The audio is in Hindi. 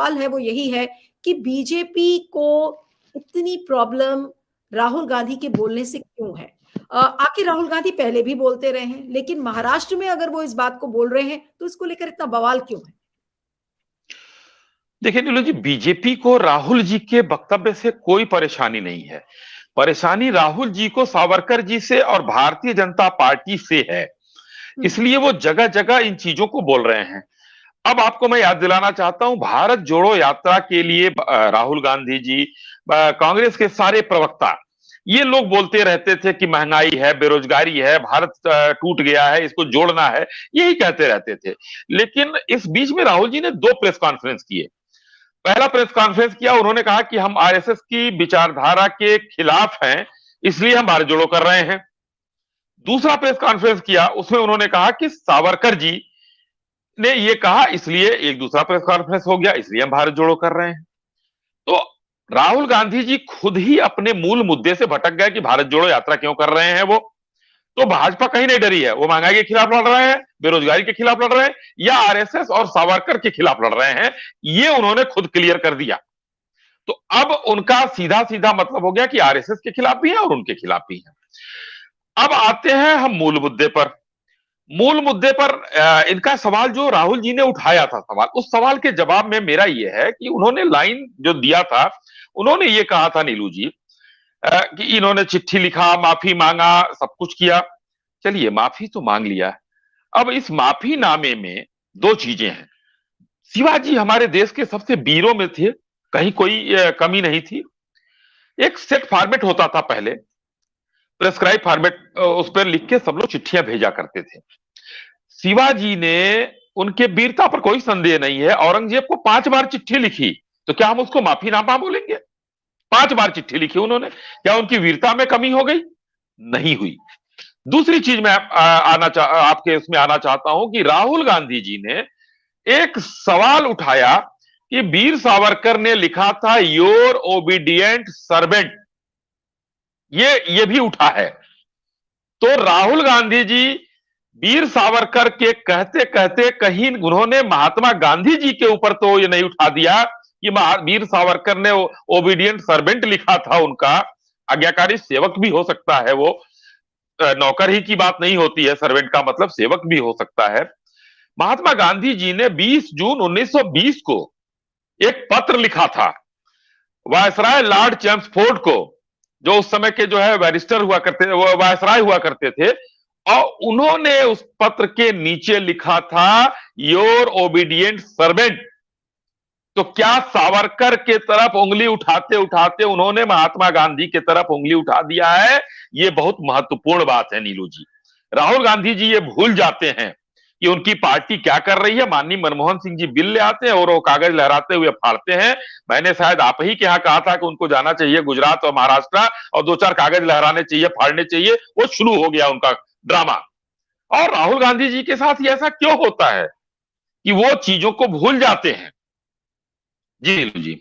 सवाल है वो यही है कि बीजेपी को इतनी प्रॉब्लम राहुल गांधी के बोलने से क्यों है? आखिर राहुल गांधी पहले भी बोलते रहे हैं, लेकिन महाराष्ट्र में अगर वो इस बात को बोल रहे हैं तो इसको लेकर इतना बवाल क्यों है? देखिए नीलू जी, बीजेपी को राहुल जी के वक्तव्य से कोई परेशानी नहीं है। परेशानी राहुल जी को सावरकर जी से और भारतीय जनता पार्टी से है। इसलिए वो जगह जगह इन चीजों को बोल रहे हैं। अब आपको मैं याद दिलाना चाहता हूं, भारत जोड़ो यात्रा के लिए राहुल गांधी जी, कांग्रेस के सारे प्रवक्ता, ये लोग बोलते रहते थे कि महंगाई है, बेरोजगारी है, भारत टूट गया है, इसको जोड़ना है, यही कहते रहते थे। लेकिन इस बीच में राहुल जी ने दो प्रेस कॉन्फ्रेंस किए। पहला प्रेस कॉन्फ्रेंस किया, उन्होंने कहा कि हम आरएसएस की विचारधारा के खिलाफ हैं, इसलिए हम भारत जोड़ो कर रहे हैं। दूसरा प्रेस कॉन्फ्रेंस किया, उसमें उन्होंने कहा कि सावरकर जी ने ये कहा, इसलिए एक दूसरा प्रेस कॉन्फ्रेंस हो गया, इसलिए हम भारत जोड़ो कर रहे हैं। तो राहुल गांधी जी खुद ही अपने मूल मुद्दे से भटक गए कि भारत जोड़ो यात्रा क्यों कर रहे हैं वो। तो भाजपा कहीं नहीं डरी है, वो महंगाई के खिलाफ लड़ रहे हैं, बेरोजगारी के खिलाफ लड़ रहे हैं, या आरएसएस और सावरकर के खिलाफ लड़ रहे हैं, ये उन्होंने खुद क्लियर कर दिया। तो अब उनका सीधा सीधा मतलब हो गया कि आरएसएस के खिलाफ भी है और उनके खिलाफ भी है। अब आते हैं हम मूल मुद्दे पर। मूल मुद्दे पर इनका सवाल जो राहुल जी ने उठाया था, सवाल, उस सवाल के जवाब में मेरा यह है कि उन्होंने लाइन जो दिया था, उन्होंने ये कहा था नीलू जी, कि इन्होंने चिट्ठी लिखा, माफी मांगा, सब कुछ किया। चलिए, माफी तो मांग लिया। अब इस माफी नामे में दो चीजें हैं। शिवाजी हमारे देश के सबसे वीरों में थे, कहीं कोई कमी नहीं थी। एक सेट फॉर्मेट होता था पहले, प्रेस्क्राइब फॉर्मेट, उस पर लिख के सब लोग चिट्ठियां भेजा करते थे। शिवाजी ने, उनके वीरता पर कोई संदेह नहीं है, औरंगजेब को 5 बार चिट्ठी लिखी, तो क्या हम उसको माफी नामा बोलेंगे? 5 बार चिट्ठी लिखी उन्होंने, क्या उनकी वीरता में कमी हो गई? नहीं हुई। दूसरी चीज मैं आपके उसमें आना चाहता हूं कि राहुल गांधी जी ने एक सवाल उठाया कि वीर सावरकर ने लिखा था योर ओबीडियंट सर्वेंट, ये भी उठा है। तो राहुल गांधी जी वीर सावरकर के कहते कहते कहीं उन्होंने महात्मा गांधी जी के ऊपर तो ये नहीं उठा दिया कि वीर सावरकर ने ओबीडियंट सर्वेंट लिखा था उनका। आज्ञाकारी सेवक भी हो सकता है वो, नौकर ही की बात नहीं होती है, सर्वेंट का मतलब सेवक भी हो सकता है। महात्मा गांधी जी ने 20 जून 1920 को एक पत्र लिखा था वायसराय लॉर्ड चेम्सफोर्ड को, जो उस समय के जो है बैरिस्टर हुआ करते थे, वो वायसराय हुआ करते थे, और उन्होंने उस पत्र के नीचे लिखा था योर ओबीडियंट सर्वेंट। तो क्या सावरकर के तरफ उंगली उठाते उठाते उन्होंने महात्मा गांधी के तरफ उंगली उठा दिया है? ये बहुत महत्वपूर्ण बात है नीलू जी। राहुल गांधी जी ये भूल जाते हैं कि उनकी पार्टी क्या कर रही है। माननीय मनमोहन सिंह जी बिल ले आते हैं और वो कागज लहराते हुए फाड़ते हैं। मैंने शायद आप ही के यहाँ कहा था कि उनको जाना चाहिए गुजरात और महाराष्ट्र और 2-4 कागज लहराने चाहिए, फाड़ने चाहिए। वो शुरू हो गया उनका ड्रामा। और राहुल गांधी जी के साथ ये ऐसा क्यों होता है कि वो चीजों को भूल जाते हैं? जी नीलू जी।